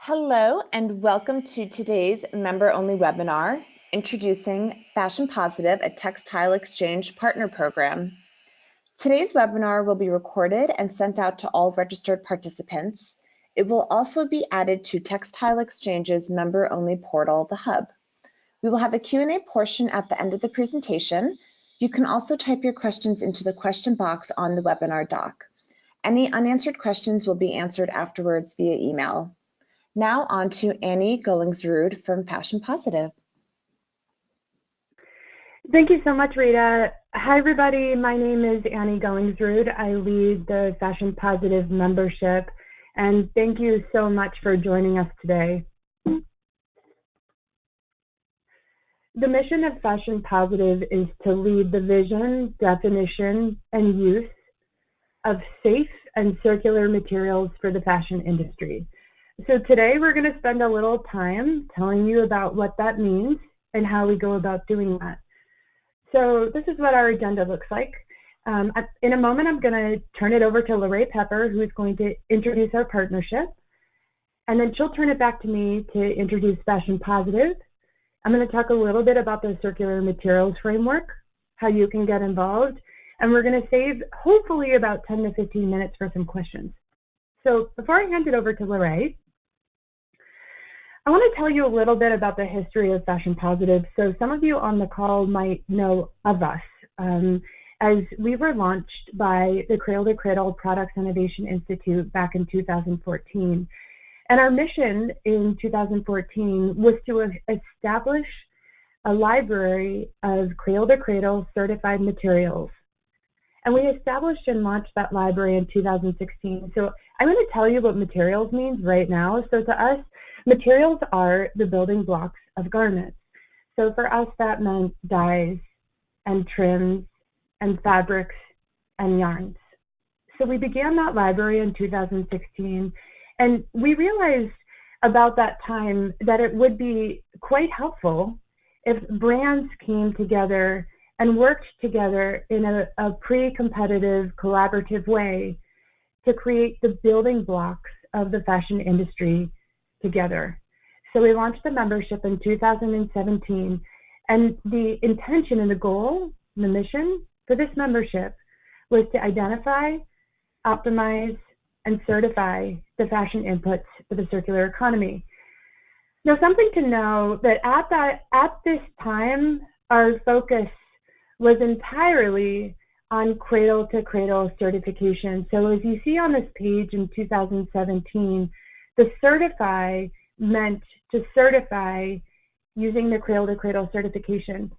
Hello and welcome to today's member-only webinar, Introducing Fashion Positive, a Textile Exchange Partner Program. Today's webinar will be recorded and sent out to all registered participants. It will also be added to Textile Exchange's member-only portal, the Hub. We will have a Q&A portion at the end of the presentation. You can also type your questions into the question box on the webinar doc. Any unanswered questions will be answered afterwards via email. Now on to Annie Gullingsrud from Fashion Positive. Thank you so much, Rita. Hi, everybody. My name is Annie Gullingsrud. I lead the Fashion Positive membership, and thank you so much for joining us today. The mission of Fashion Positive is to lead the vision, definition, and use of safe and circular materials for the fashion industry. So today we're going to spend a little time telling you about what that means and how we go about doing that. So this is what our agenda looks like. In a moment, I'm going to turn it over to LaRhea Pepper, who's going to introduce our partnership. And then she'll turn it back to me to introduce Fashion Positive. I'm going to talk a little bit about the circular materials framework, how you can get involved. And we're going to save hopefully about 10 to 15 minutes for some questions. So before I hand it over to LaRhea, I want to tell you a little bit about the history of Fashion Positive. So some of you on the call might know of us, as we were launched by the Cradle to Cradle Products Innovation Institute back in 2014. And our mission in 2014 was to establish a library of Cradle to Cradle certified materials. And we established and launched that library in 2016. So I'm going to tell you what materials means right now. So to us, materials are the building blocks of garments. So for us, that meant dyes and trims and fabrics and yarns. So we began that library in 2016, and we realized about that time that it would be quite helpful if brands came together and worked together in a pre-competitive, collaborative way to create the building blocks of the fashion industry together. So we launched the membership in 2017, and the intention and the goal, the mission for this membership was to identify, optimize, and certify the fashion inputs for the circular economy. Now, something to know that at this time, our focus was entirely on cradle to cradle certification. So as you see on this page in 2017, the certify meant to certify using the Cradle to Cradle certification.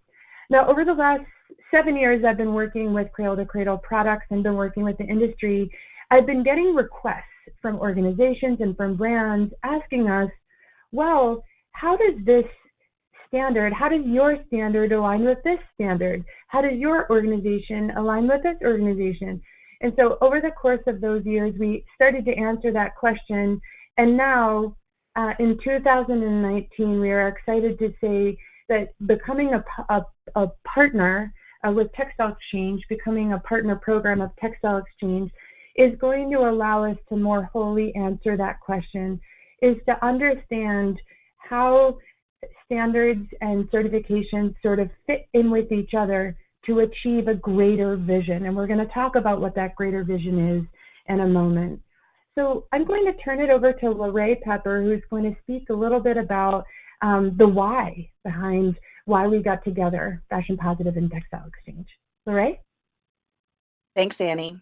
Now, over the last 7 years, I've been working with Cradle to Cradle products and been working with the industry. I've been getting requests from organizations and from brands asking us, well, how does your standard align with this standard? How does your organization align with this organization? And so over the course of those years, we started to answer that question. And now, in 2019, we are excited to say that becoming a partner with Textile Exchange, becoming a partner program of Textile Exchange, is going to allow us to more wholly answer that question, is to understand how standards and certifications sort of fit in with each other to achieve a greater vision. And we're going to talk about what that greater vision is in a moment. So I'm going to turn it over to LaRhea Pepper, who's going to speak a little bit about the why behind why we got together, Fashion Positive and Textile Exchange. LaRhea? Thanks, Annie.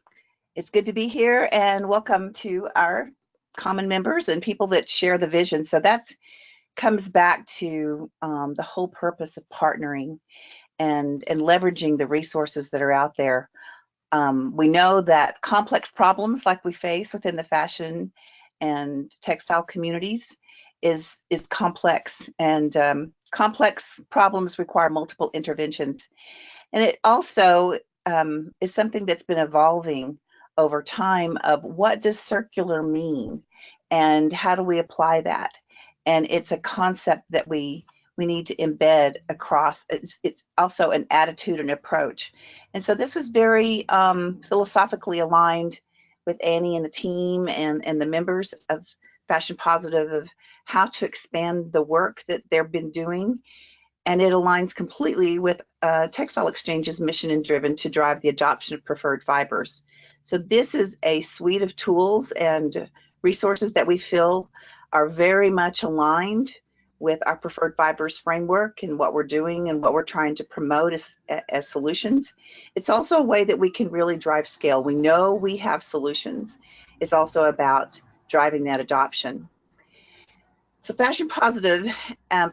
It's good to be here, and welcome to our common members and people that share the vision. So that comes back to the whole purpose of partnering and leveraging the resources that are out there. We know that complex problems like we face within the fashion and textile communities is complex, and complex problems require multiple interventions. And it also is something that's been evolving over time of what does circular mean and how do we apply that? And it's a concept that we need to embed across. It's also an attitude and approach. And so this was very philosophically aligned with Annie and the team and the members of Fashion Positive of how to expand the work that they've been doing, and it aligns completely with Textile Exchange's mission and driven to drive the adoption of preferred fibers. So this is a suite of tools and resources that we feel are very much aligned with our preferred fibers framework and what we're doing and what we're trying to promote as solutions. It's also a way that we can really drive scale. We know we have solutions. It's also about driving that adoption. So Fashion Positive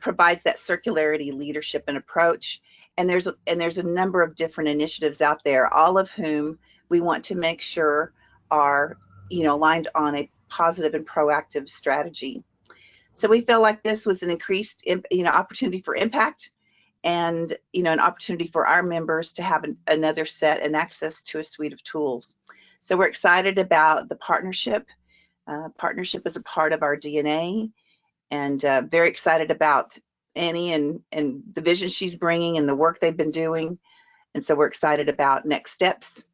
provides that circularity, leadership, and approach. And there's a number of different initiatives out there, all of whom we want to make sure are aligned on a positive and proactive strategy. So we feel like this was an increased opportunity for impact, and an opportunity for our members to have another set and access to a suite of tools. So we're excited about the partnership. Partnership is a part of our DNA, and very excited about Annie and the vision she's bringing and the work they've been doing. And so we're excited about next steps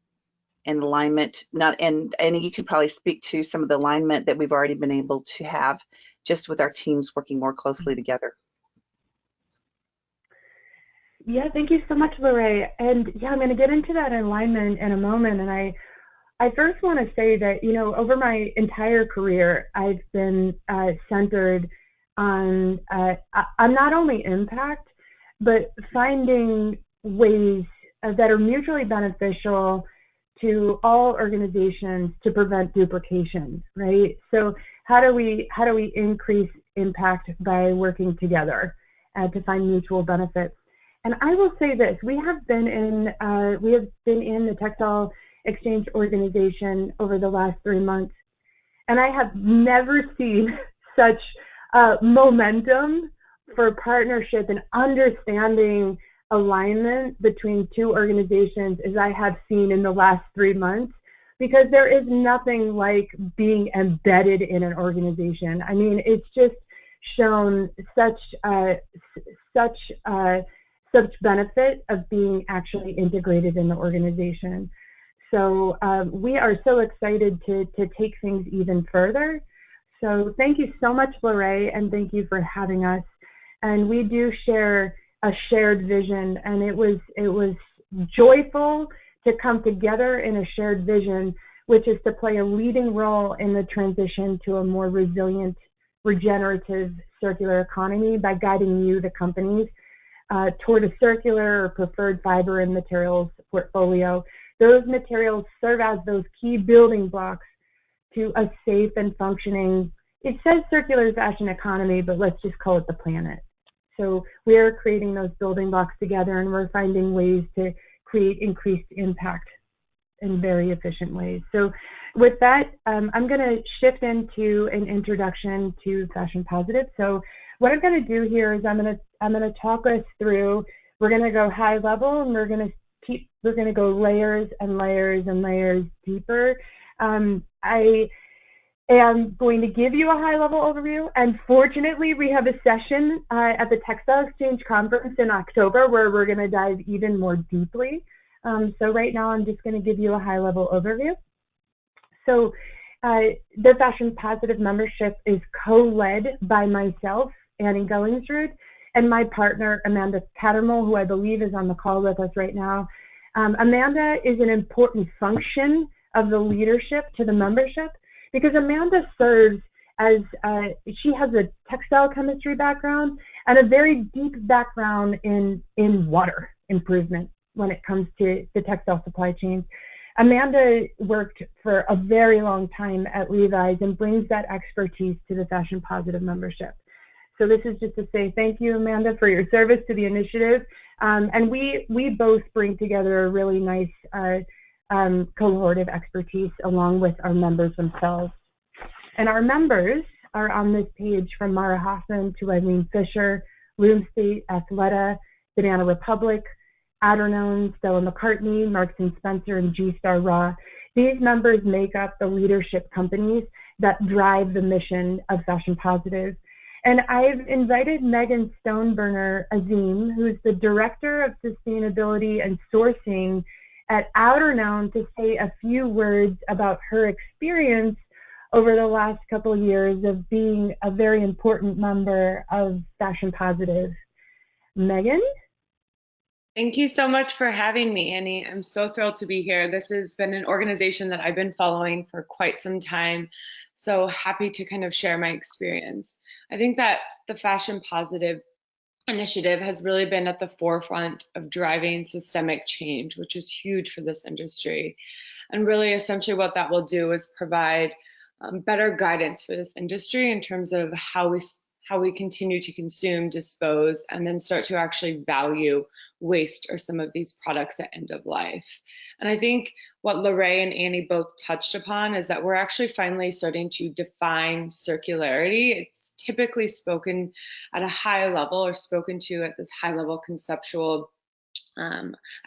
and alignment. And Annie, you can probably speak to some of the alignment that we've already been able to have just with our teams working more closely together. Yeah, thank you so much, LaRhea. And yeah, I'm going to get into that alignment in a moment. And I first want to say that, over my entire career, I've been centered on not only impact, but finding ways that are mutually beneficial to all organizations to prevent duplication, right? So how do we increase impact by working together to find mutual benefits? And I will say this: we have been in the Textile Exchange organization over the last 3 months, and I have never seen such momentum for partnership and understanding alignment between two organizations as I have seen in the last 3 months, because there is nothing like being embedded in an organization. I mean, it's just shown such benefit of being actually integrated in the organization. So we are so excited to take things even further. So thank you so much, LaRhea, and thank you for having us. And we do share a shared vision, and it was joyful to come together in a shared vision, which is to play a leading role in the transition to a more resilient, regenerative, circular economy by guiding you, the companies, toward a circular or preferred fiber and materials portfolio. Those materials serve as those key building blocks to a safe and functioning, it says circular fashion economy, but let's just call it the planet. So we are creating those building blocks together, and we're finding ways to create increased impact in very efficient ways. So with that, I'm going to shift into an introduction to Fashion Positive. So what I'm going to do here is I'm going to talk us through. We're going to go high level, and we're going to go layers and layers and layers deeper. I am going to give you a high-level overview, and fortunately, we have a session at the Textile Exchange Conference in October where we're going to dive even more deeply. So right now, I'm just going to give you a high-level overview. So the Fashion Positive membership is co-led by myself, Annie Gullingsrud, and my partner, Amanda Cattermole, who I believe is on the call with us right now. Amanda is an important function of the leadership to the membership, because Amanda serves as, she has a textile chemistry background and a very deep background in water improvement when it comes to the textile supply chain. Amanda worked for a very long time at Levi's and brings that expertise to the Fashion Positive membership. So this is just to say thank you, Amanda, for your service to the initiative. And we both bring together a really nice cohort of expertise along with our members themselves. And our members are on this page, from Mara Hoffman to Eileen Fisher, Loom State, Athleta, Banana Republic, Outerknown, Stella McCartney, Marks & Spencer, and G-Star Raw. These members make up the leadership companies that drive the mission of Fashion Positive. And I've invited Megan Stoneburner Azim, who's the Director of Sustainability and Sourcing at Outerknown, to say a few words about her experience over the last couple of years of being a very important member of Fashion Positive. Megan? Thank you so much for having me, Annie. I'm so thrilled to be here. This has been an organization that I've been following for quite some time. So happy to kind of share my experience. I think that the Fashion Positive initiative has really been at the forefront of driving systemic change, which is huge for this industry. And really, essentially, what that will do is provide better guidance for this industry in terms of how we continue to consume, dispose, and then start to actually value waste or some of these products at end of life. And I think what LaRhea and Annie both touched upon is that we're actually finally starting to define circularity. It's typically spoken at a high level or spoken to at this high level conceptual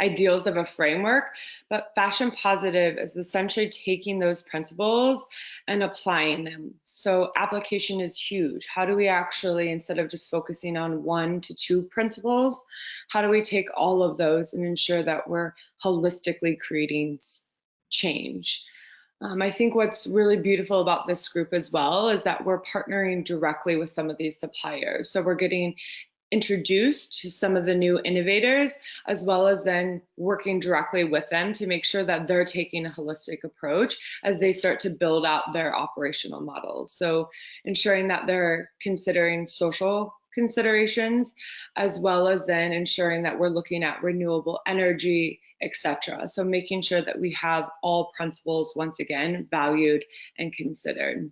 ideals of a framework, but Fashion Positive is essentially taking those principles and applying them. So application is huge. How do we actually, instead of just focusing on 1 to 2 principles, how do we take all of those and ensure that we're holistically creating change? I think what's really beautiful about this group as well is that we're partnering directly with some of these suppliers. So we're getting introduced to some of the new innovators, as well as then working directly with them to make sure that they're taking a holistic approach as they start to build out their operational models. So ensuring that they're considering social considerations, as well as then ensuring that we're looking at renewable energy, etc. So making sure that we have all principles, once again, valued and considered.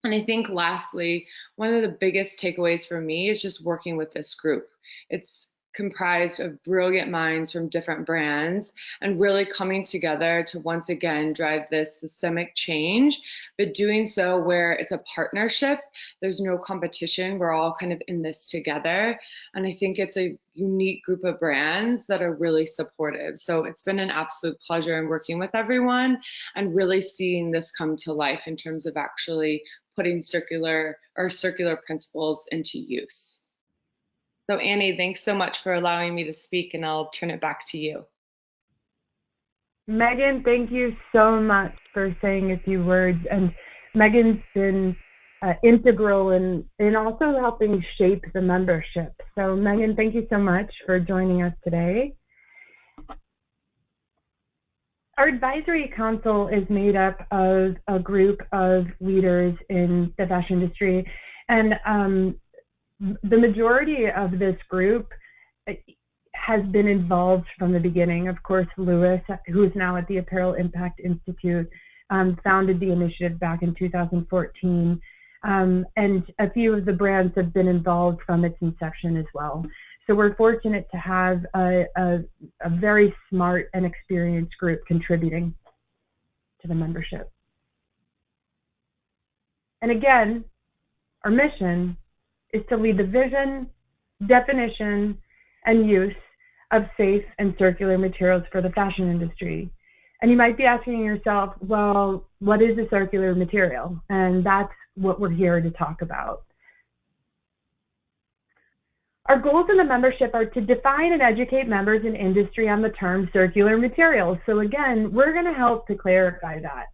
And I think lastly, one of the biggest takeaways for me is just working with this group. It's comprised of brilliant minds from different brands and really coming together to once again drive this systemic change, but doing so where it's a partnership. There's no competition. We're all kind of in this together. And I think it's a unique group of brands that are really supportive. So it's been an absolute pleasure in working with everyone and really seeing this come to life in terms of actually putting circular principles into use. So Annie, thanks so much for allowing me to speak, and I'll turn it back to you. Megan, thank you so much for saying a few words. And Megan's been integral in also helping shape the membership. So Megan, thank you so much for joining us today. Our advisory council is made up of a group of leaders in the fashion industry, and the majority of this group has been involved from the beginning. Of course, Lewis, who is now at the Apparel Impact Institute, founded the initiative back in 2014, and a few of the brands have been involved from its inception as well. So we're fortunate to have a very smart and experienced group contributing to the membership. And again, our mission is to lead the vision, definition, and use of safe and circular materials for the fashion industry. And you might be asking yourself, well, what is a circular material? And that's what we're here to talk about. Our goals in the membership are to define and educate members in industry on the term circular materials. So again, we're going to help to clarify that.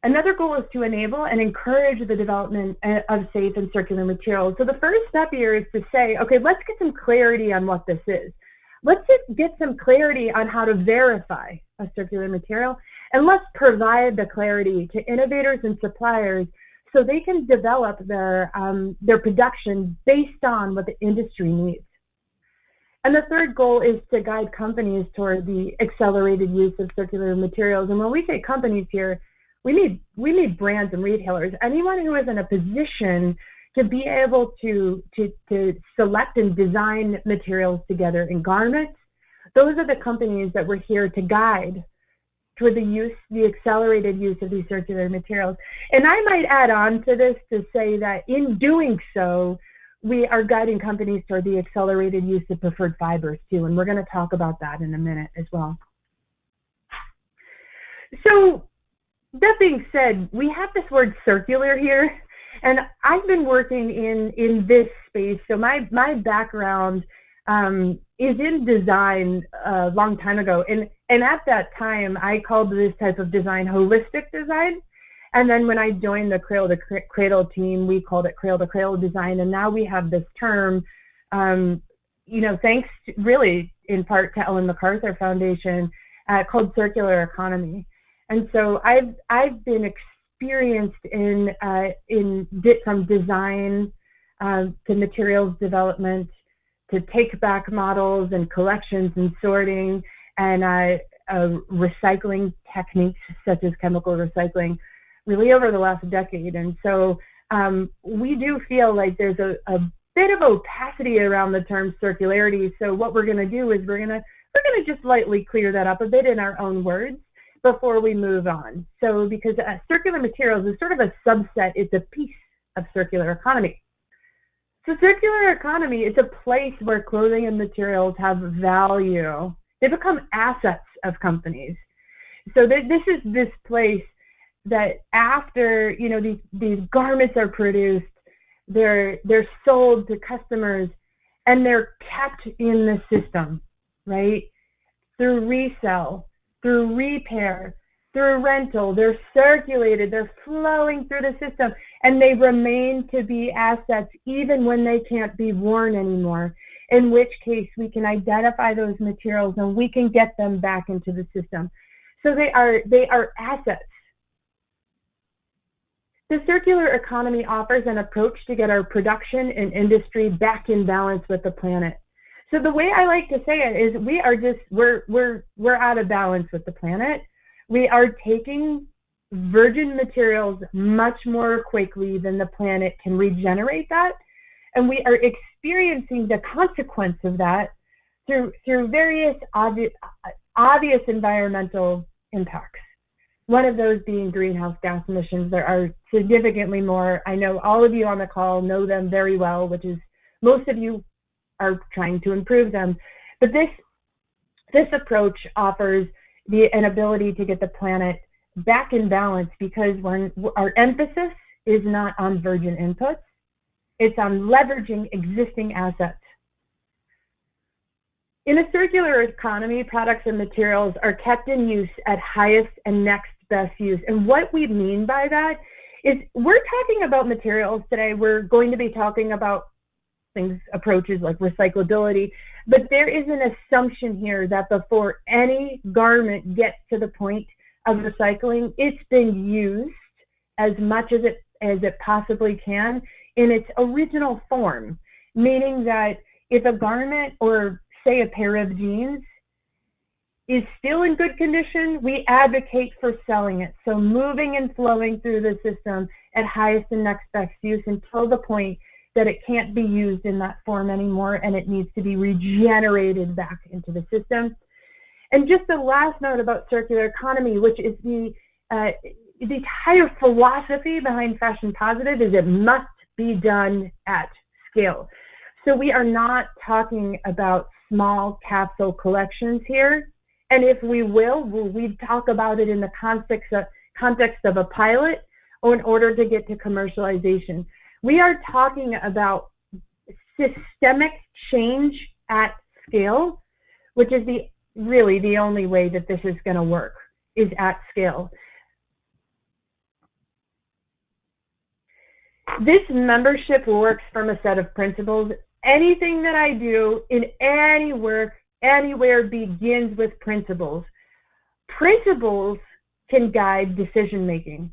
Another goal is to enable and encourage the development of safe and circular materials. So the first step here is to say, okay, let's get some clarity on what this is. Let's just get some clarity on how to verify a circular material, and let's provide the clarity to innovators and suppliers so they can develop their production based on what the industry needs. And the third goal is to guide companies toward the accelerated use of circular materials. And when we say companies here, we need brands and retailers, anyone who is in a position to be able to select and design materials together in garments. Those are the companies that we're here to guide toward the accelerated use of these circular materials. And I might add on to this to say that in doing so, we are guiding companies toward the accelerated use of preferred fibers too, and we're going to talk about that in a minute as well. So that being said, we have this word circular here, and I've been working in this space. So my background is in design a long time ago, and at that time I called this type of design holistic design, And then when I joined the Cradle to Cradle team, we called it Cradle to Cradle design. And now we have this term, thanks to, really in part to Ellen MacArthur Foundation, called circular economy. And so I've been experienced from design to materials development, to take back models and collections and sorting and recycling techniques such as chemical recycling, really over the last decade. And so we do feel like there's a bit of opacity around the term circularity. So what we're going to do is we're going to just lightly clear that up a bit in our own words before we move on. So because circular materials is sort of a subset, it's a piece of circular economy. So circular economy is a place where clothing and materials have value. They become assets of companies. So this is this place that after these garments are produced, they're sold to customers, and they're kept in the system, right? Through resale, through repair, through rental, they're circulated, they're flowing through the system, and they remain to be assets even when they can't be worn anymore, in which case we can identify those materials and we can get them back into the system. So they are assets. The circular economy offers an approach to get our production and industry back in balance with the planet. So the way I like to say it is we're out of balance with the planet. We are taking virgin materials much more quickly than the planet can regenerate that. And we are experiencing the consequence of that through various obvious environmental impacts. One of those being greenhouse gas emissions. There are significantly more. I know all of you on the call know them very well, which is most of you are trying to improve them. But this approach offers an ability to get the planet back in balance, because when our emphasis is not on virgin inputs, it's on leveraging existing assets. In a circular economy, products and materials are kept in use at highest and next best use. And what we mean by that is we're talking about materials today. We're going to be talking about approaches like recyclability, but there is an assumption here that before any garment gets to the point of recycling, it's been used as much as it possibly can in its original form, meaning that if a garment, or say a pair of jeans, is still in good condition, we advocate for selling it. So moving and flowing through the system at highest and next best use until the point that it can't be used in that form anymore and it needs to be regenerated back into the system. And just the last note about circular economy, which is the entire philosophy behind Fashion Positive, is it must be done at scale. So we are not talking about small capsule collections here. And if we we talk about it in the context of a pilot or in order to get to commercialization. We are talking about systemic change at scale, which is really the only way that this is going to work, is at scale. This membership works from a set of principles. Anything that I do in any work, anywhere, begins with principles. Principles can guide decision making.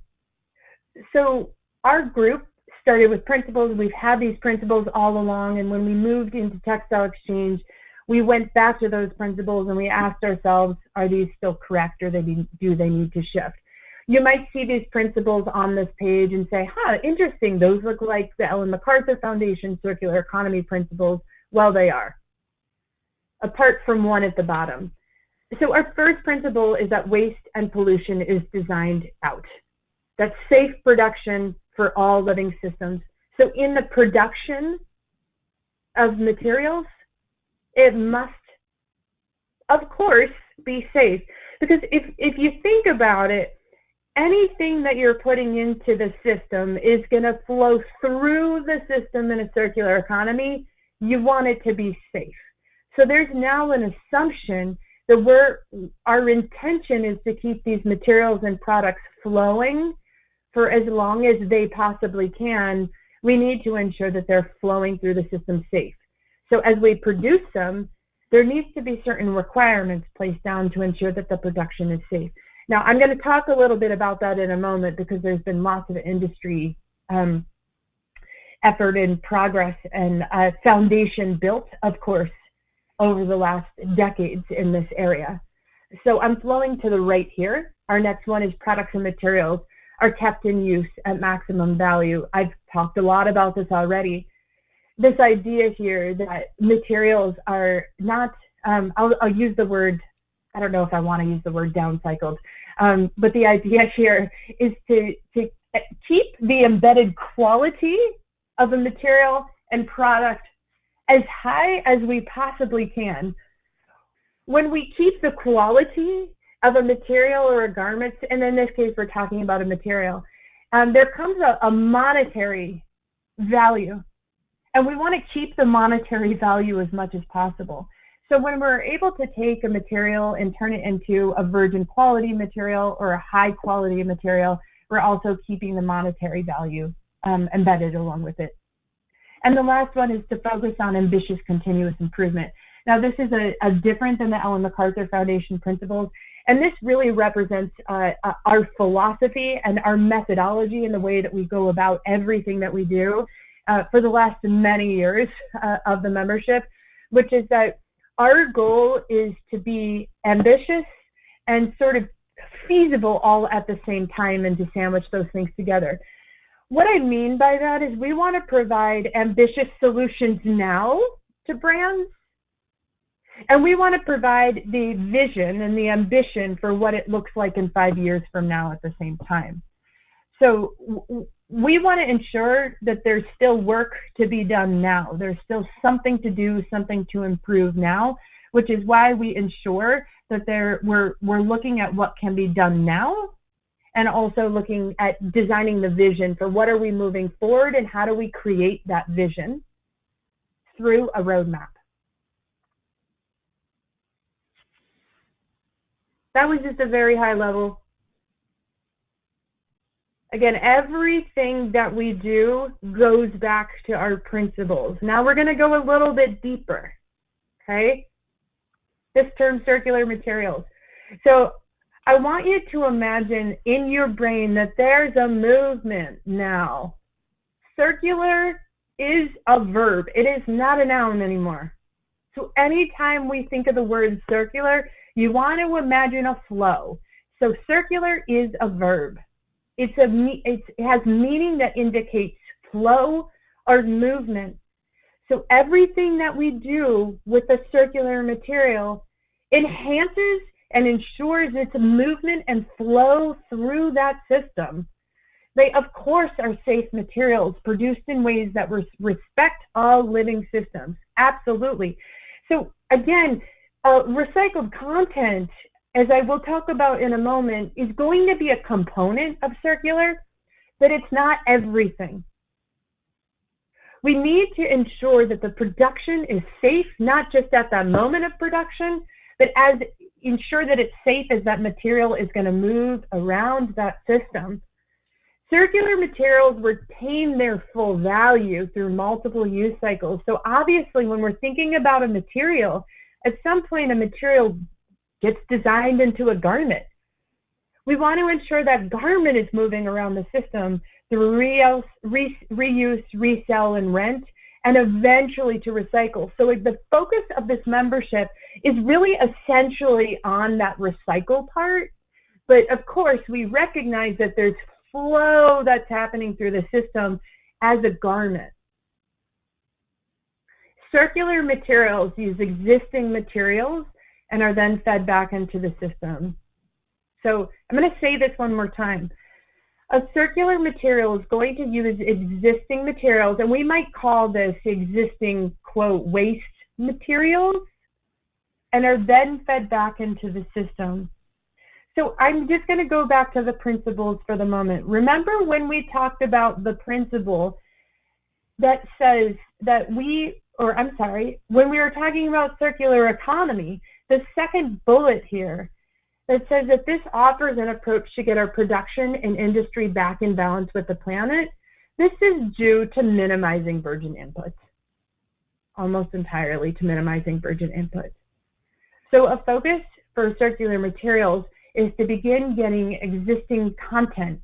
So our group started with principles. We've had these principles all along, and when we moved into Textile Exchange, we went back to those principles and we asked ourselves, are these still correct, or do they need to shift? You might see these principles on this page and say, interesting, those look like the Ellen MacArthur Foundation Circular Economy principles. Well, they are, apart from one at the bottom. So our first principle is that waste and pollution is designed out. That's safe production for all living systems. So in the production of materials, it must, of course, be safe. Because if you think about it, anything that you're putting into the system is going to flow through the system in a circular economy. You want it to be safe. So there's now an assumption that our intention is to keep these materials and products flowing for as long as they possibly can, we need to ensure that they're flowing through the system safe. So as we produce them, there needs to be certain requirements placed down to ensure that the production is safe. Now, I'm going to talk a little bit about that in a moment because there's been lots of industry effort and progress and foundation built, of course, over the last decades in this area. So I'm flowing to the right here. Our next one is products and materials are kept in use at maximum value. I've talked a lot about this already. This idea here that materials are not, I'll use the word, I don't know if I want to use the word downcycled, but the idea here is to keep the embedded quality of a material and product as high as we possibly can. When we keep the quality of a material or a garment, and in this case we're talking about a material, there comes a monetary value, and we want to keep the monetary value as much as possible. So when we're able to take a material and turn it into a virgin quality material or a high quality material, we're also keeping the monetary value embedded along with it. And the last one is to focus on ambitious continuous improvement. Now, this is a different than the Ellen MacArthur Foundation principles, and this really represents our philosophy and our methodology and the way that we go about everything that we do for the last many years of the membership, which is that our goal is to be ambitious and sort of feasible all at the same time and to sandwich those things together. What I mean by that is we want to provide ambitious solutions now to brands, and we want to provide the vision and the ambition for what it looks like in 5 years from now at the same time. So we want to ensure that there's still work to be done now. There's still something to do, something to improve now, which is why we ensure that we're looking at what can be done now, and also looking at designing the vision for what are we moving forward and how do we create that vision through a roadmap. That was just a very high level. Again, everything that we do goes back to our principles. Now we're going to go a little bit deeper, okay? This term, circular materials. So I want you to imagine in your brain that there's a movement now. Circular is a verb. It is not a noun anymore. So anytime we think of the word circular, you want to imagine a flow. So circular is a verb. It has meaning that indicates flow or movement. So everything that we do with a circular material enhances and ensures its movement and flow through that system. They, of course, are safe materials produced in ways that respect all living systems. Absolutely. So again, recycled content, as I will talk about in a moment, is going to be a component of circular, but it's not everything. We need to ensure that the production is safe, not just at the moment of production, but ensure that it's safe as that material is going to move around that system. Circular materials retain their full value through multiple use cycles. So obviously, when we're thinking about a material, at some point a material gets designed into a garment. We want to ensure that garment is moving around the system through reuse, resell, and rent, and eventually to recycle. So the focus of this membership is really essentially on that recycle part. But of course, we recognize that there's flow that's happening through the system as a garment. Circular materials use existing materials and are then fed back into the system. So I'm going to say this one more time. A circular material is going to use existing materials, and we might call this existing, quote, waste materials, and are then fed back into the system. So I'm just going to go back to the principles for the moment. Remember when we talked about the principle that says that when we were talking about circular economy, the second bullet here that says that this offers an approach to get our production and industry back in balance with the planet. This is due to minimizing virgin inputs, almost entirely to minimizing virgin inputs. So a focus for circular materials is to begin getting existing content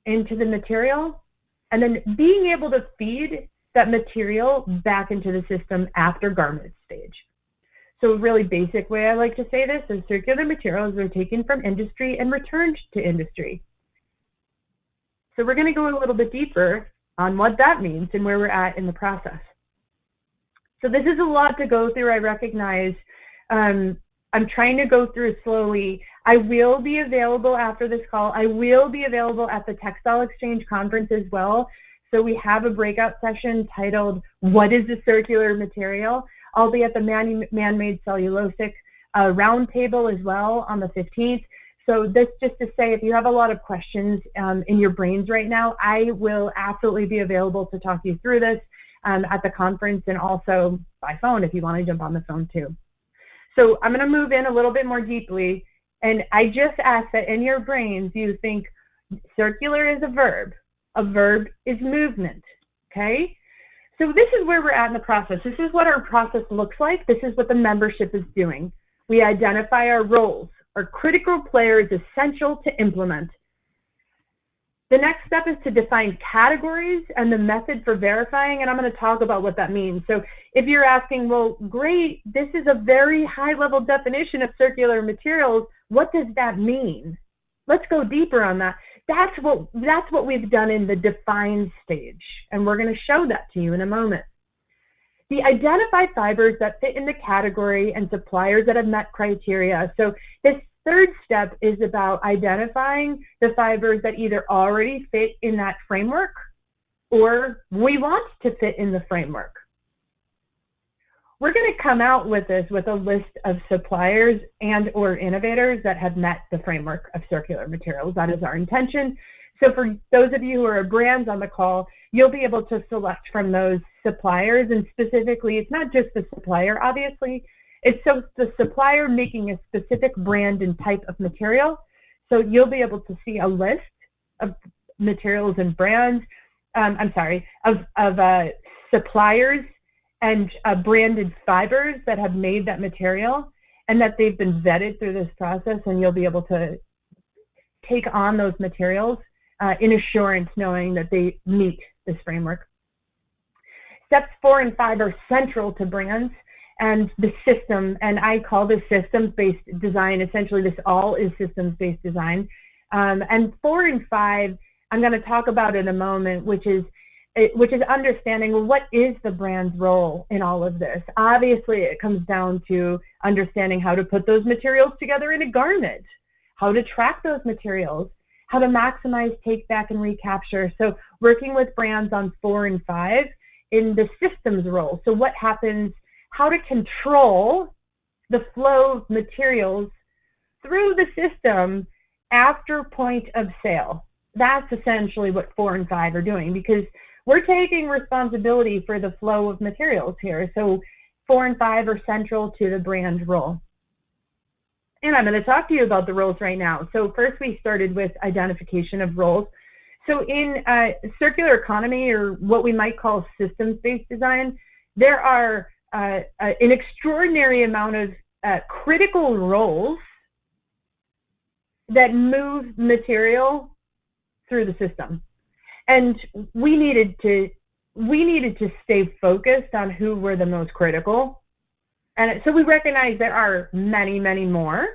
into the material and then being able to feed that material back into the system after garment stage. So a really basic way I like to say this is circular materials are taken from industry and returned to industry. So we're going to go a little bit deeper on what that means and where we're at in the process. So this is a lot to go through. I recognize I'm trying to go through it slowly. I will be available after this call. I will be available at the Textile Exchange Conference as well. So we have a breakout session titled, What is a Circular Material? I'll be at the man-made cellulosic roundtable as well on the 15th. So this just to say, if you have a lot of questions in your brains right now, I will absolutely be available to talk you through this at the conference and also by phone if you want to jump on the phone too. So I'm going to move in a little bit more deeply. And I just ask that in your brains, you think circular is a verb. A verb is movement, okay? So this is where we're at in the process. This is what our process looks like. This is what the membership is doing. We identify our roles, our critical players essential to implement. The next step is to define categories and the method for verifying, and I'm going to talk about what that means. So if you're asking, well, great, this is a very high-level definition of circular materials, what does that mean? Let's go deeper on that. That's what we've done in the define stage, and we're going to show that to you in a moment. The identify fibers that fit in the category and suppliers that have met criteria. So this third step is about identifying the fibers that either already fit in that framework or we want to fit in the framework. We're going to come out with this with a list of suppliers and or innovators that have met the framework of circular materials. That is our intention. So for those of you who are brands on the call, you'll be able to select from those suppliers, and specifically, it's not just the supplier, obviously, it's so the supplier making a specific brand and type of material. So you'll be able to see a list of materials and brands, of suppliers and branded fibers that have made that material and that they've been vetted through this process, and you'll be able to take on those materials in assurance, knowing that they meet this framework. Steps 4 and 5 are central to brands and the system, and I call this systems-based design. Essentially, this all is systems-based design. And 4 and 5, I'm going to talk about in a moment, which is understanding, well, what is the brand's role in all of this? Obviously, it comes down to understanding how to put those materials together in a garment, how to track those materials, how to maximize take back and recapture. So working with brands on 4 and 5 in the systems role. So what happens, how to control the flow of materials through the system after point of sale. That's essentially what 4 and 5 are doing, because we're taking responsibility for the flow of materials here. So 4 and 5 are central to the brand role. And I'm going to talk to you about the roles right now. So first we started with identification of roles. So in circular economy, or what we might call systems-based design, there are an extraordinary amount of critical roles that move material through the system. And we needed to stay focused on who were the most critical. And so we recognize there are many, many more,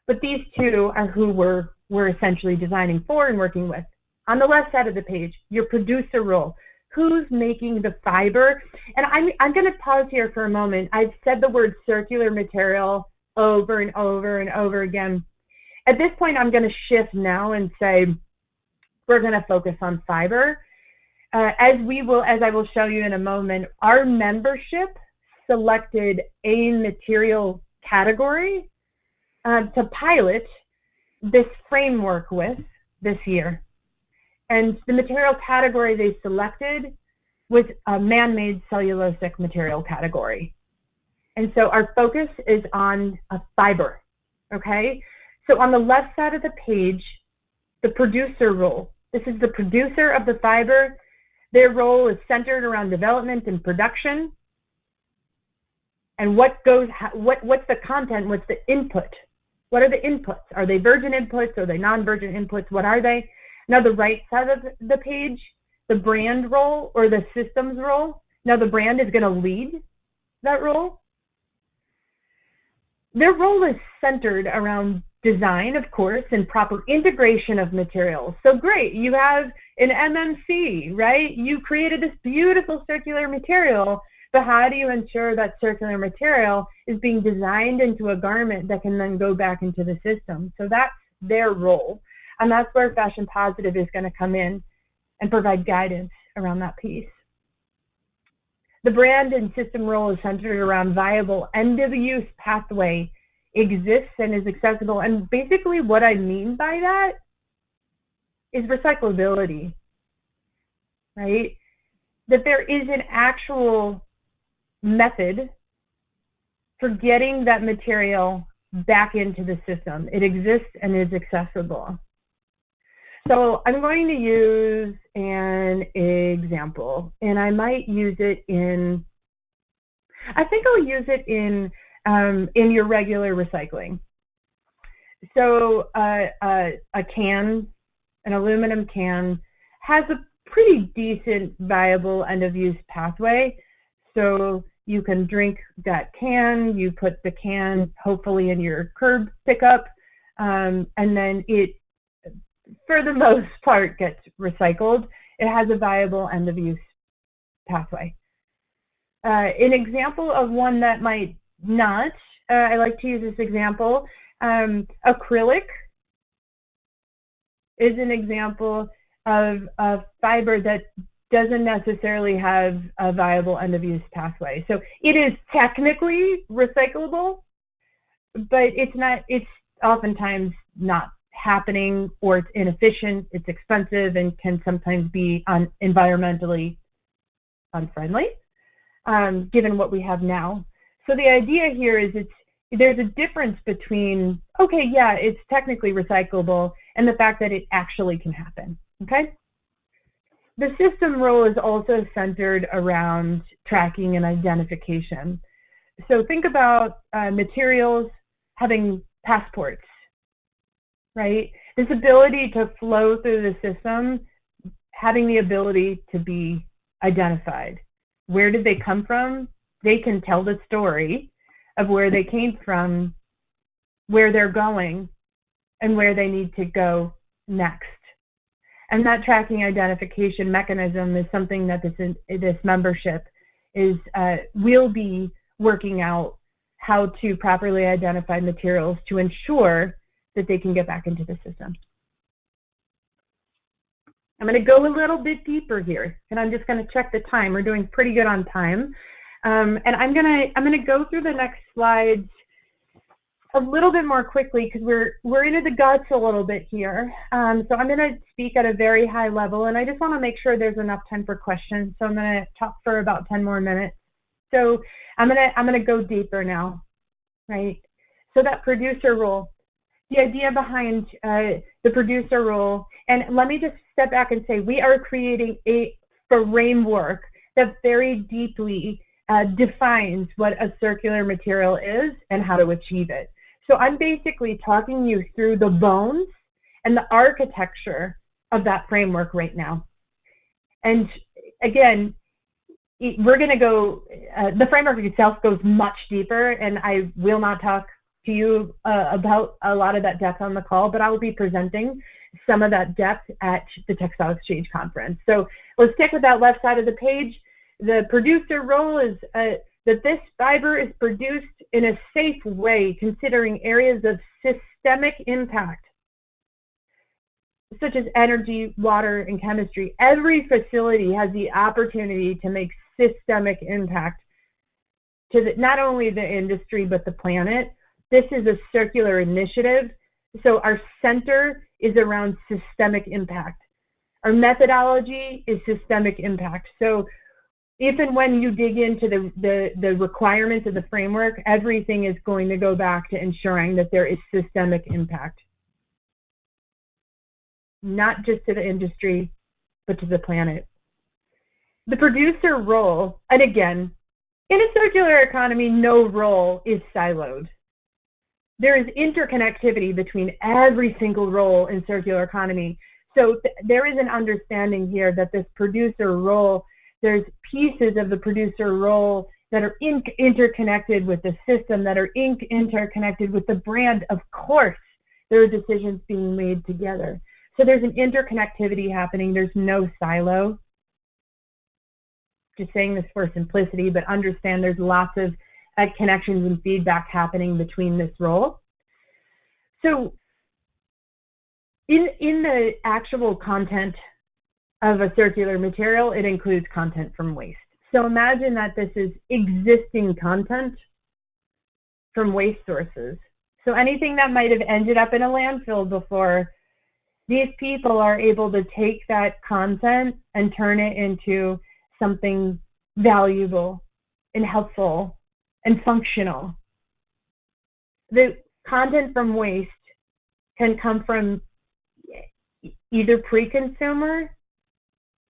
but these two are who we're essentially designing for and working with. On the left side of the page, your producer role. Who's making the fiber? And I'm going to pause here for a moment. I've said the word circular material over and over and over again. At this point, I'm going to shift now and say we're going to focus on fiber. As I will show you in a moment, our membership selected a material category to pilot this framework with this year. And the material category they selected was a man-made cellulosic material category. And so our focus is on a fiber, okay? So on the left side of the page, the producer role. This is the producer of the fiber. Their role is centered around development and production. And what's the content? What's the input? What are the inputs? Are they virgin inputs? Are they non-virgin inputs? What are they? Now the right side of the page, the brand role or the systems role. Now the brand is going to lead that role. Their role is centered around design, of course, and proper integration of materials. So great, you have an MMC, right? You created this beautiful circular material, but how do you ensure that circular material is being designed into a garment that can then go back into the system? So that's their role. And that's where Fashion Positive is going to come in and provide guidance around that piece. The brand and system role is centered around viable end-of-use pathway exists and is accessible. And basically what I mean by that is recyclability, right? That there is an actual method for getting that material back into the system. It exists and is accessible. So I'm going to use an example, and I might use it in, I think I'll use it in your regular recycling. So a can, an aluminum can, has a pretty decent viable end-of-use pathway. So you can drink that can, you put the can hopefully in your curb pickup, and then it, for the most part, gets recycled. It has a viable end-of-use pathway. An example of one that might not, I like to use this example, acrylic is an example of a fiber that doesn't necessarily have a viable end-of-use pathway. So it is technically recyclable, but it's oftentimes not happening, or it's inefficient, it's expensive, and can sometimes be environmentally unfriendly, given what we have now. So the idea here is there's a difference between, okay, yeah, it's technically recyclable, and the fact that it actually can happen, okay? The system role is also centered around tracking and identification. So think about materials having passports, right? This ability to flow through the system, having the ability to be identified. Where did they come from? They can tell the story of where they came from, where they're going, and where they need to go next. And that tracking identification mechanism is something that this membership will be working out how to properly identify materials to ensure that they can get back into the system. I'm going to go a little bit deeper here, and I'm just going to check the time. We're doing pretty good on time, and I'm going to go through the next slides a little bit more quickly because we're into the guts a little bit here. So I'm going to speak at a very high level, and I just want to make sure there's enough time for questions. So I'm going to talk for about 10 more minutes. So I'm going to go deeper now, right? So that producer role. The idea behind the producer role, and let me just step back and say we are creating a framework that very deeply defines what a circular material is and how to achieve it. So I'm basically talking you through the bones and the architecture of that framework right now. And again, we're going to go, the framework itself goes much deeper, and I will not talk to you about a lot of that depth on the call, but I will be presenting some of that depth at the Textile Exchange Conference. So let's stick with that left side of the page. The producer role is that this fiber is produced in a safe way, considering areas of systemic impact, such as energy, water, and chemistry. Every facility has the opportunity to make systemic impact to not only the industry, but the planet. This is a circular initiative, so our center is around systemic impact. Our methodology is systemic impact. So if and when you dig into the requirements of the framework, everything is going to go back to ensuring that there is systemic impact, not just to the industry, but to the planet. The producer role, and again, in a circular economy, no role is siloed. There is interconnectivity between every single role in circular economy. So there is an understanding here that this producer role, there's pieces of the producer role that are interconnected with the system, that are interconnected with the brand. Of course, there are decisions being made together. So there's an interconnectivity happening. There's no silo. Just saying this for simplicity, but understand there's lots of connections and feedback happening between this role. So in the actual content of a circular material, it includes content from waste. So imagine that this is existing content from waste sources. So anything that might have ended up in a landfill before, these people are able to take that content and turn it into something valuable and helpful and functional. The content from waste can come from either pre-consumer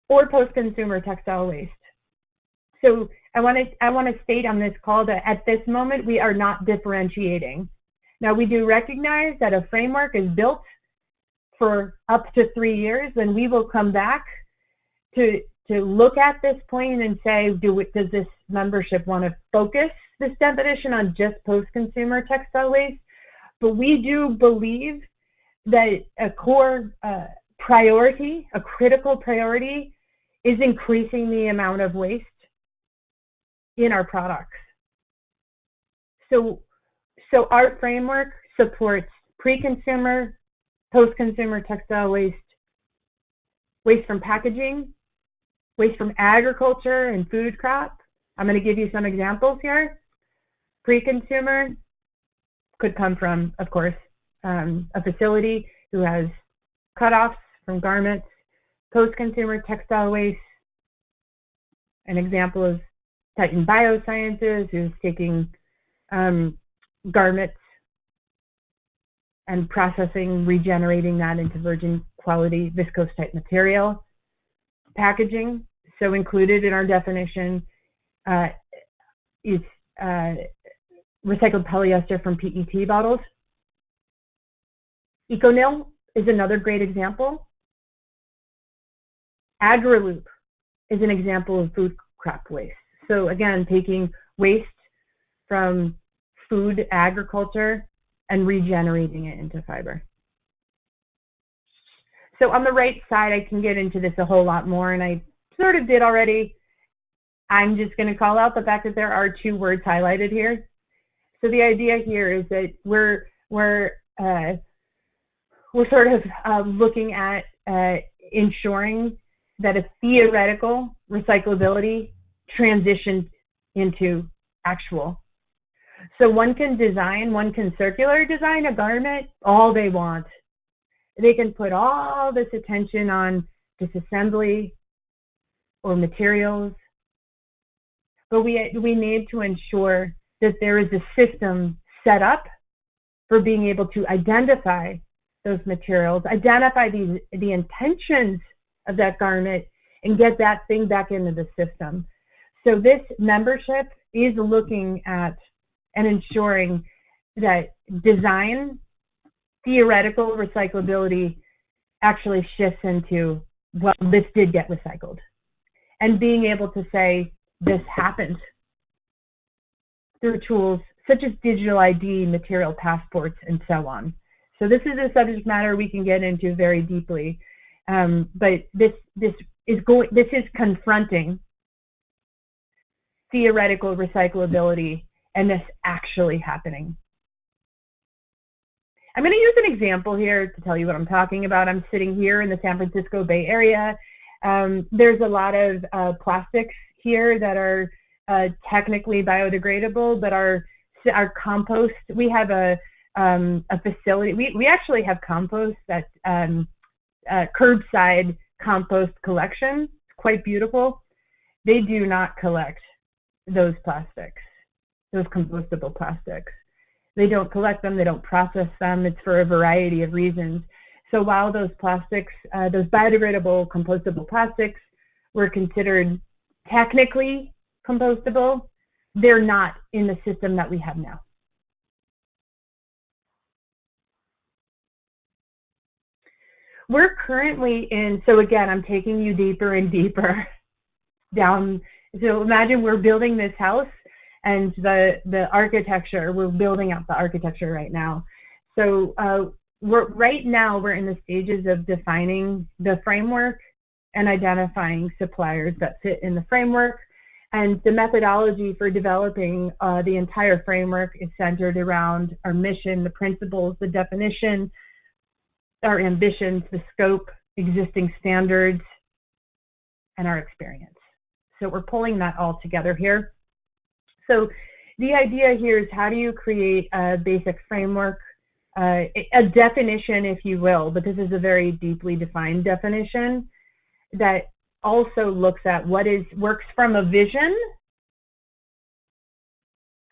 or post-consumer textile waste. So I want to state on this call that at this moment we are not differentiating. Now we do recognize that a framework is built for up to 3 years, and we will come back to look at this point and say, does this membership want to focus this definition on just post-consumer textile waste? But we do believe that a core priority, a critical priority, is increasing the amount of waste in our products. So our framework supports pre-consumer, post-consumer textile waste, waste from packaging, waste from agriculture and food crop. I'm going to give you some examples here. Pre-consumer could come from, of course, a facility who has cutoffs from garments. Post-consumer textile waste, an example is Titan Biosciences, who's taking garments and processing, regenerating that into virgin quality viscose type material. Packaging, so included in our definition, is recycled polyester from PET bottles. EcoNil is another great example. AgriLoop is an example of food crop waste. So again, taking waste from food agriculture and regenerating it into fiber. So on the right side, I can get into this a whole lot more, and I sort of did already. I'm just going to call out the fact that there are 2 words highlighted here. So the idea here is that we're sort of looking at ensuring that a theoretical recyclability transitions into actual. So one can circular design a garment all they want. They can put all this attention on disassembly or materials, but we need to ensure that there is a system set up for being able to identify those materials, identify the intentions of that garment, and get that thing back into the system. So this membership is looking at and ensuring that design, theoretical recyclability actually shifts into, well, this did get recycled. And being able to say, this happened through tools such as digital ID, material passports, and so on. So this is a subject matter we can get into very deeply. But this is confronting theoretical recyclability and this actually happening. I'm going to use an example here to tell you what I'm talking about. I'm sitting here in the San Francisco Bay Area. There's a lot of plastics here that are technically biodegradable, but our compost, we have a facility. We actually have compost that's curbside compost collection. It's quite beautiful. they do not collect those plastics, those compostable plastics. They don't collect them, they don't process them. It's for a variety of reasons. So while those plastics, those biodegradable compostable plastics were considered technically compostable, they're not in the system that we have now. We're currently in, so again, I'm taking you deeper and deeper down. So imagine we're building this house and the architecture, we're building out the architecture right now. So right now we're in the stages of defining the framework and identifying suppliers that fit in the framework. And the methodology for developing the entire framework is centered around our mission, the principles, the definition, our ambitions, the scope, existing standards, and our experience. So we're pulling that all together here. So the idea here is, how do you create a basic framework, a definition, if you will, but this is a very deeply defined definition that also looks at works from a vision,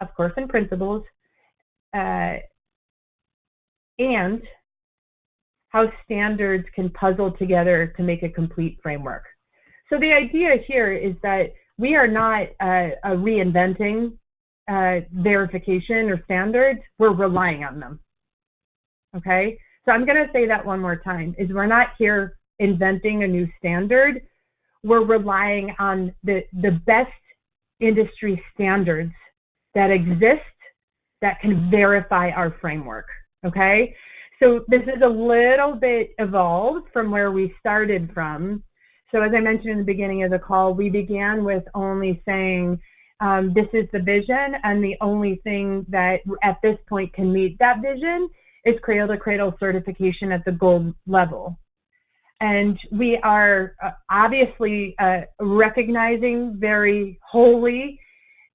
of course, in principles, and how standards can puzzle together to make a complete framework. So the idea here is that we are not reinventing verification or standards, we're relying on them, okay? So I'm gonna say that one more time, is we're not here inventing a new standard, we're relying on the best industry standards that exist that can verify our framework, okay? So this is a little bit evolved from where we started from. So as I mentioned in the beginning of the call, we began with only saying, this is the vision, and the only thing that at this point can meet that vision is cradle-to-cradle certification at the gold level. And we are obviously recognizing very wholly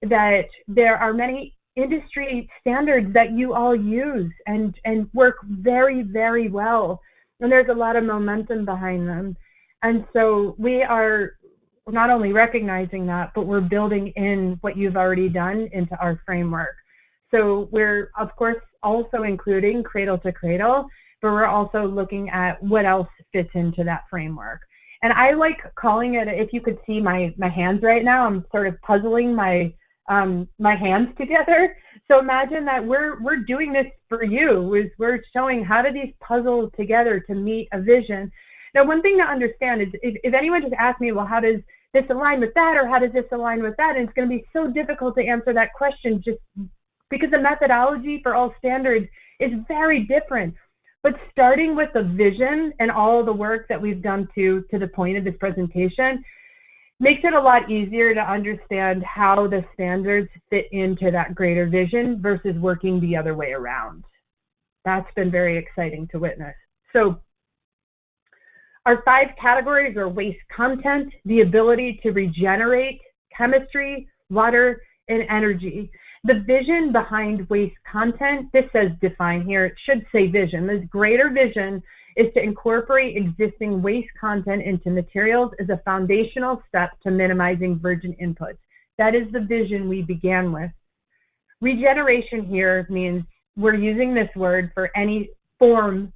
that there are many industry standards that you all use and work very, very well. And there's a lot of momentum behind them. And so we are not only recognizing that, but we're building in what you've already done into our framework. So we're, of course, also including cradle to cradle, but we're also looking at what else fits into that framework. And I like calling it, if you could see my hands right now, I'm sort of puzzling my hands together. So imagine that we're doing this for you, we're showing how do these puzzle together to meet a vision. Now, one thing to understand is if anyone just asks me, well, how does this align with that, or how does this align with that? And it's going to be so difficult to answer that question just because the methodology for all standards is very different. But starting with the vision and all the work that we've done to the point of this presentation makes it a lot easier to understand how the standards fit into that greater vision versus working the other way around. That's been very exciting to witness. So our 5 categories are waste content, the ability to regenerate, chemistry, water, and energy. The vision behind waste content, this says define here, it should say vision. This greater vision is to incorporate existing waste content into materials as a foundational step to minimizing virgin inputs. That is the vision we began with. Regeneration here means we're using this word for any form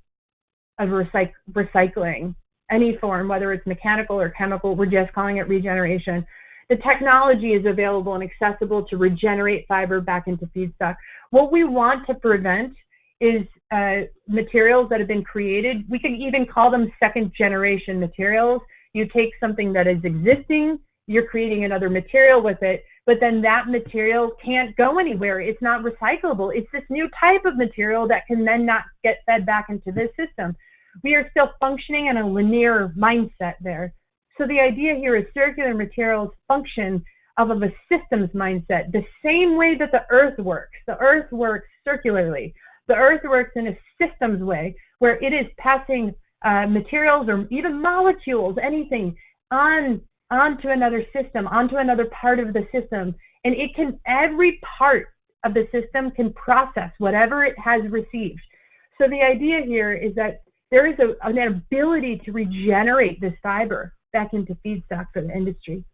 of recycling, any form, whether it's mechanical or chemical, we're just calling it regeneration. The technology is available and accessible to regenerate fiber back into feedstock. What we want to prevent is materials that have been created. We can even call them second generation materials. You take something that is existing, you're creating another material with it, but then that material can't go anywhere. It's not recyclable. It's this new type of material that can then not get fed back into this system. We are still functioning in a linear mindset there. So the idea here is circular materials function of a systems mindset, the same way that the earth works. The earth works circularly. The earth works in a systems way where it is passing materials or even molecules, anything, onto another system, onto another part of the system. And it can, every part of the system can process whatever it has received. So the idea here is that there is an ability to regenerate this fiber back into feedstock for the industry.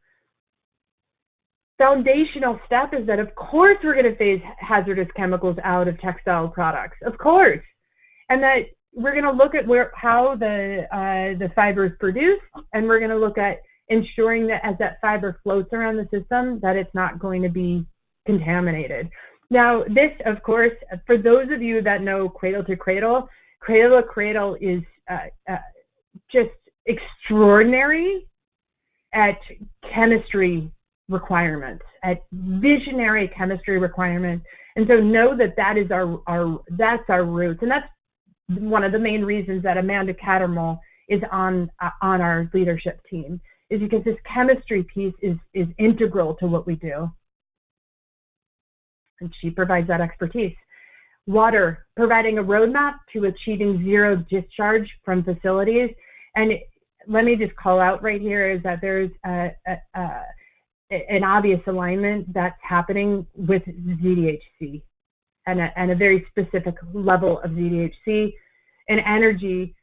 foundational step is that, of course, we're going to phase hazardous chemicals out of textile products, of course, and that we're going to look at how the fiber is produced, and we're going to look at ensuring that as that fiber floats around the system, that it's not going to be contaminated. Now, this, of course, for those of you that know cradle to cradle is just extraordinary at chemistry requirements, at visionary chemistry requirements. And so know that is that's our roots. And that's one of the main reasons that Amanda Cattermole is on our leadership team, is because this chemistry piece is integral to what we do. And she provides that expertise. Water, providing a roadmap to achieving zero discharge from facilities. And let me just call out right here is that there's an obvious alignment that's happening with ZDHC and a very specific level of ZDHC and energy,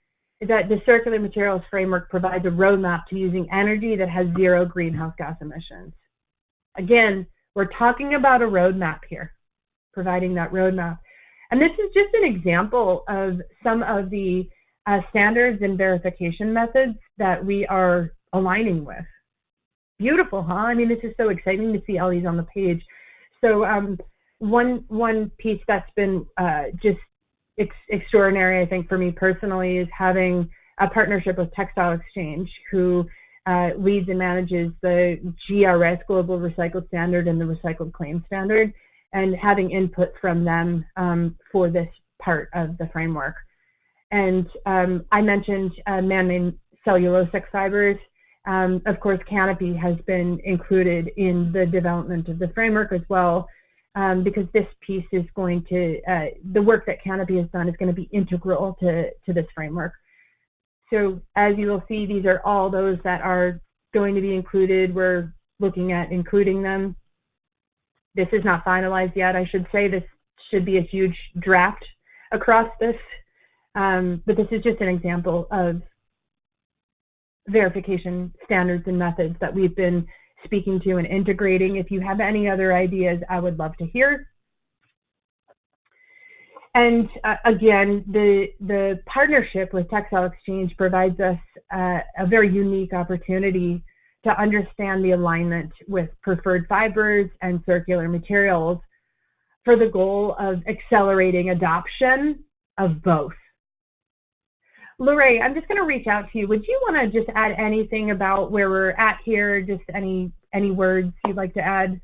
that the circular materials framework provides a roadmap to using energy that has zero greenhouse gas emissions. Again, we're talking about a roadmap here, providing that roadmap. And this is just an example of some of the standards and verification methods that we are aligning with. Beautiful, huh? I mean, this is so exciting to see all these on the page. So one piece that's been just extraordinary, I think, for me personally, is having a partnership with Textile Exchange, who leads and manages the GRS, Global Recycled Standard, and the Recycled Claim Standard, and having input from them for this part of the framework. And I mentioned man-made cellulosic fibers. Of course, Canopy has been included in the development of the framework as well, because this piece is going to, the work that Canopy has done is going to be integral to this framework. So as you will see, these are all those that are going to be included. We're looking at including them. This is not finalized yet. I should say this should be a huge draft across this, but this is just an example of verification standards and methods that we've been speaking to and integrating. If you have any other ideas, I would love to hear. And again, the partnership with Textile Exchange provides us a very unique opportunity to understand the alignment with preferred fibers and circular materials for the goal of accelerating adoption of both. LaRhea, I'm just going to reach out to you. Would you want to just add anything about where we're at here? Just any words you'd like to add?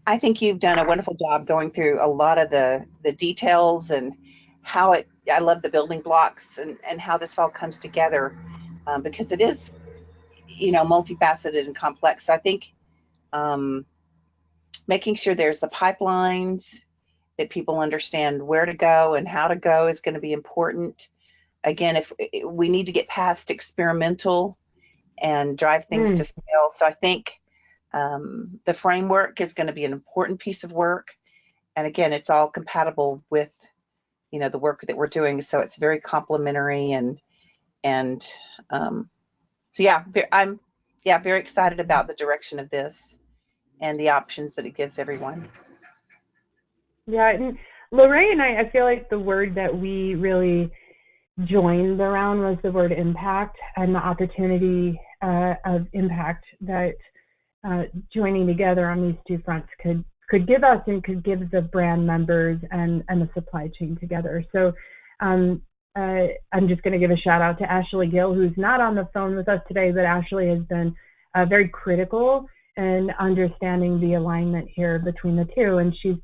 I think you've done a wonderful job going through a lot of the details and how I love the building blocks and how this all comes together, because it is, multifaceted and complex. So I think making sure there's the pipelines, that people understand where to go and how to go is going to be important. Again, if we need to get past experimental and drive things to scale. So I think the framework is going to be an important piece of work. And again, it's all compatible with, the work that we're doing. So it's very complementary and so yeah, I'm very excited about the direction of this and the options that it gives everyone. Yeah, and LaRhea and I feel like the word that we really joined around was the word impact, and the opportunity of impact that joining together on these two fronts could give us and could give the brand members and the supply chain together. So I'm just going to give a shout out to Ashley Gill, who's not on the phone with us today, but Ashley has been very critical in understanding the alignment here between the two, and she's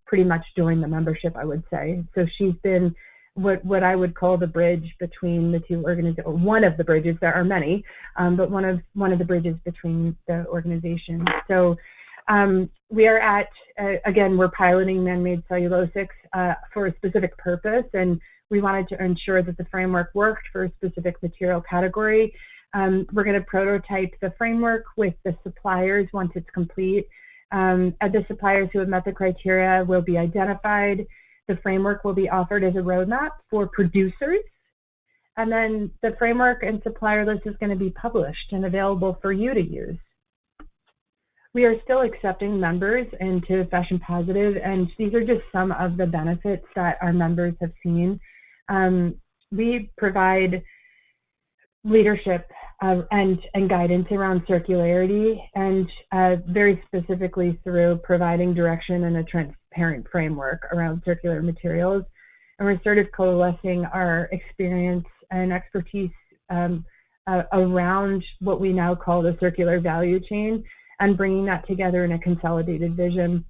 pretty much joined the membership, I would say. So she's been what I would call the bridge between the two organizations, one of the bridges. There are many, but one of the bridges between the organizations. So we are at, again, we're piloting man-made cellulosics for a specific purpose, and we wanted to ensure that the framework worked for a specific material category. We're going to prototype the framework with the suppliers once it's complete. The suppliers who have met the criteria will be identified. The framework will be offered as a roadmap for producers. And then the framework and supplier list is going to be published and available for you to use. we are still accepting members into Fashion Positive, and these are just some of the benefits that our members have seen. We provide leadership and guidance around circularity, and very specifically through providing direction and a transparent framework around circular materials. And we're sort of coalescing our experience and expertise around what we now call the circular value chain, and bringing that together in a consolidated vision.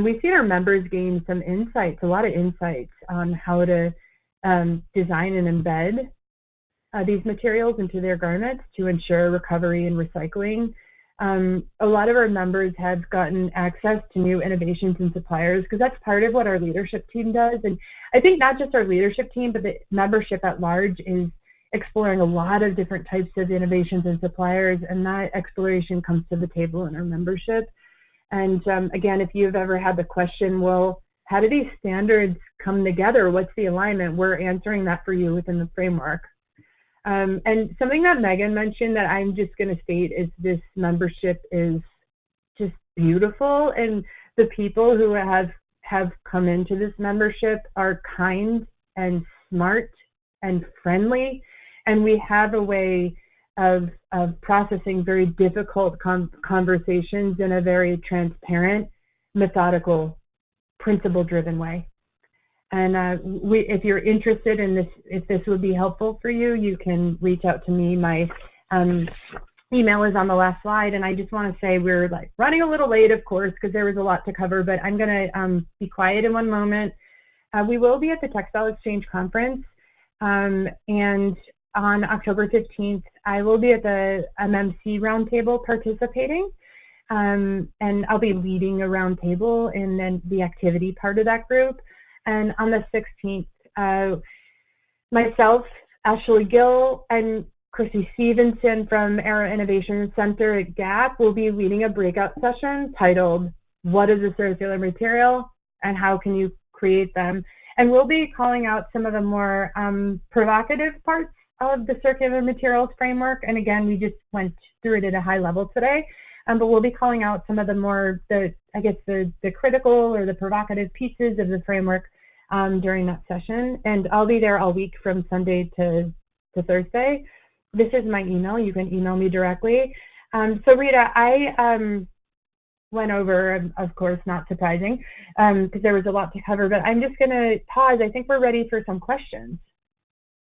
We've seen our members gain some insights, a lot of insights on how to design and embed these materials into their garments to ensure recovery and recycling. A lot of our members have gotten access to new innovations and suppliers, because that's part of what our leadership team does. And I think not just our leadership team, but the membership at large is exploring a lot of different types of innovations and suppliers, and that exploration comes to the table in our membership. And again, if you've ever had the question, well, how do these standards come together? What's the alignment? We're answering that for you within the framework. And something that Megan mentioned that I'm just going to state is this membership is just beautiful, and the people who have come into this membership are kind and smart and friendly, and we have a way of processing very difficult conversations in a very transparent, methodical, principle-driven way. And if you're interested in this, if this would be helpful for you, you can reach out to me. My email is on the last slide. And I just want to say we're like running a little late, of course, because there was a lot to cover, but I'm going to be quiet in one moment. We will be at the Textile Exchange Conference. And on October 15th, I will be at the MMC Roundtable participating. And I'll be leading a roundtable in then the activity part of that group. And on the 16th, myself, Ashley Gill, and Chrissy Stevenson from Era Innovation Center at Gap will be leading a breakout session titled, "What is a Circular Material and How Can You Create Them?" And we'll be calling out some of the more provocative parts of the circular materials framework. And again, we just went through it at a high level today. But we'll be calling out some of the more, the critical or the provocative pieces of the framework during that session. And I'll be there all week from Sunday to Thursday. This is my email. You can email me directly. So Rita, I went over, of course, not surprising, because there was a lot to cover, but I'm just going to pause. I think we're ready for some questions.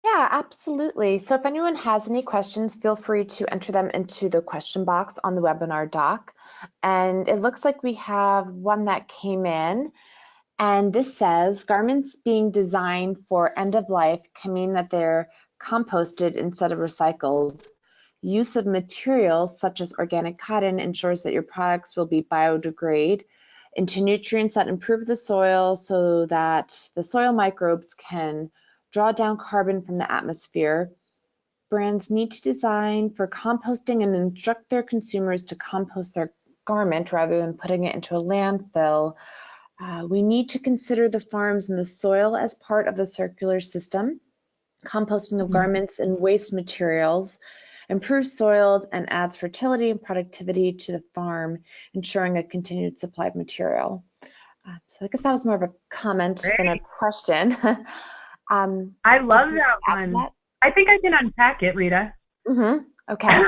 Yeah, absolutely. So if anyone has any questions, feel free to enter them into the question box on the webinar doc. And it looks like we have one that came in, and this says, garments being designed for end of life can mean that they're composted instead of recycled. Use of materials such as organic cotton ensures that your products will be biodegrade into nutrients that improve the soil so that the soil microbes can draw down carbon from the atmosphere. Brands need to design for composting and instruct their consumers to compost their garment rather than putting it into a landfill. We need to consider the farms and the soil as part of the circular system. Composting of garments and waste materials improves soils and adds fertility and productivity to the farm, ensuring a continued supply of material. So I guess that was more of a comment than a question. I love that one. That? I think I can unpack it, Rita. Okay.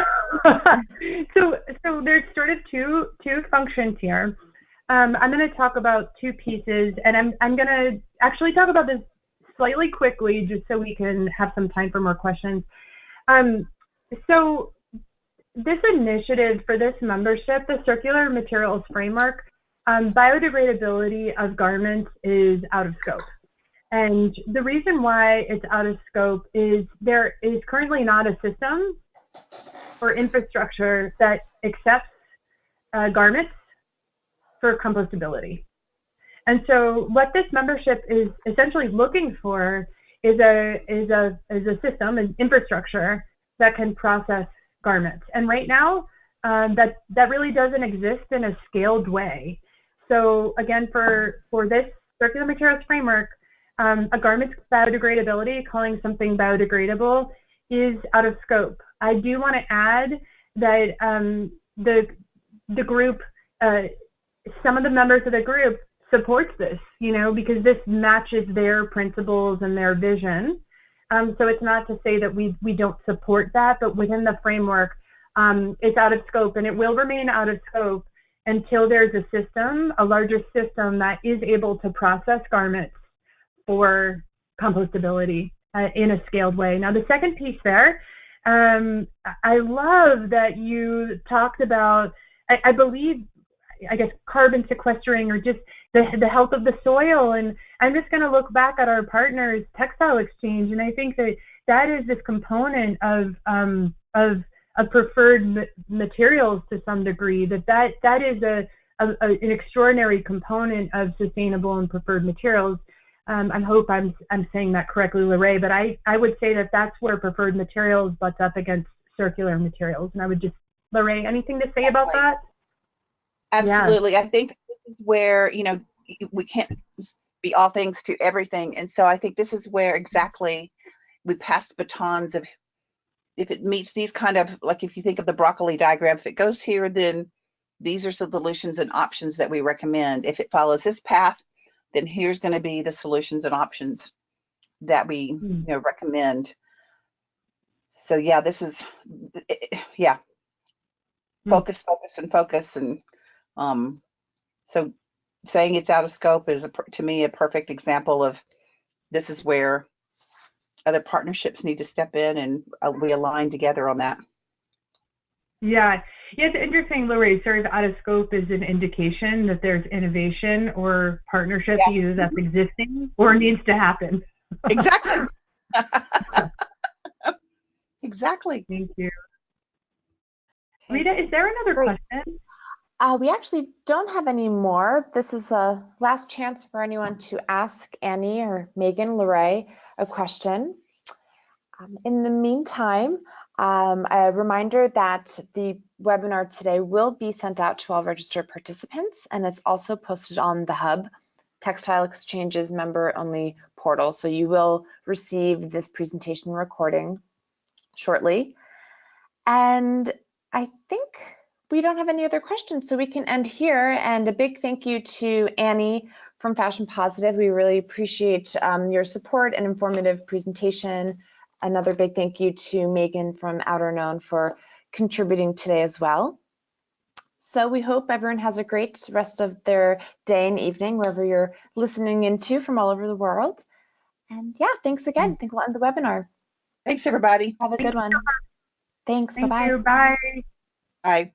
So there's sort of two functions here. I'm going to talk about two pieces, and I'm going to actually talk about this slightly quickly, just so we can have some time for more questions. So this initiative for this membership, the Circular Materials Framework, biodegradability of garments is out of scope. And the reason why it's out of scope is there is currently not a system or infrastructure that accepts garments for compostability. And so what this membership is essentially looking for is a system, an infrastructure that can process garments. And right now, that really doesn't exist in a scaled way. So again, for this Circular Materials Framework, a garment's biodegradability, calling something biodegradable, is out of scope. I do want to add that the group some of the members of the group supports this, because this matches their principles and their vision. So it's not to say that we don't support that, but within the framework, it's out of scope, and it will remain out of scope until there's a system, a larger system that is able to process garments for compostability in a scaled way. Now, the second piece there, I love that you talked about, I believe, I guess, carbon sequestering, or just the health of the soil. And I'm just going to look back at our partners, Textile Exchange, and I think that is this component of preferred materials to some degree. That is an extraordinary component of sustainable and preferred materials. I hope I'm saying that correctly, LaRhea, but I would say that that's where preferred materials butts up against circular materials. And I would just, LaRhea, anything to say about that? Absolutely. Yeah. I think this is where, we can't be all things to everything. And so I think this is where exactly we pass batons of, if it meets these kind of, like if you think of the broccoli diagram, if it goes here, then these are solutions and options that we recommend. If it follows this path, then here's going to be the solutions and options that we recommend. So yeah, this is, focus, and focus. And so saying it's out of scope is, to me, a perfect example of this is where other partnerships need to step in, and we align together on that. Yeah, it's interesting, LaRhea, sort of out of scope is an indication that there's innovation or partnership either that's existing or needs to happen. Exactly. Exactly. Thank you. Rita, is there another question? We actually don't have any more. This is a last chance for anyone to ask Annie or Megan, LaRhea, a question. In the meantime, a reminder that the webinar today will be sent out to all registered participants, and it's also posted on the Hub, Textile Exchange's member-only portal. So you will receive this presentation recording shortly. And I think we don't have any other questions, so we can end here. And a big thank you to Annie from Fashion Positive. We really appreciate your support and informative presentation. Another big thank you to Megan from Outerknown for contributing today as well. So we hope everyone has a great rest of their day and evening, wherever you're listening into from all over the world. And yeah, thanks again. I think we'll end the webinar. Thanks, everybody. Have a good one. Thanks. Thank Bye-bye. you. Bye. Bye.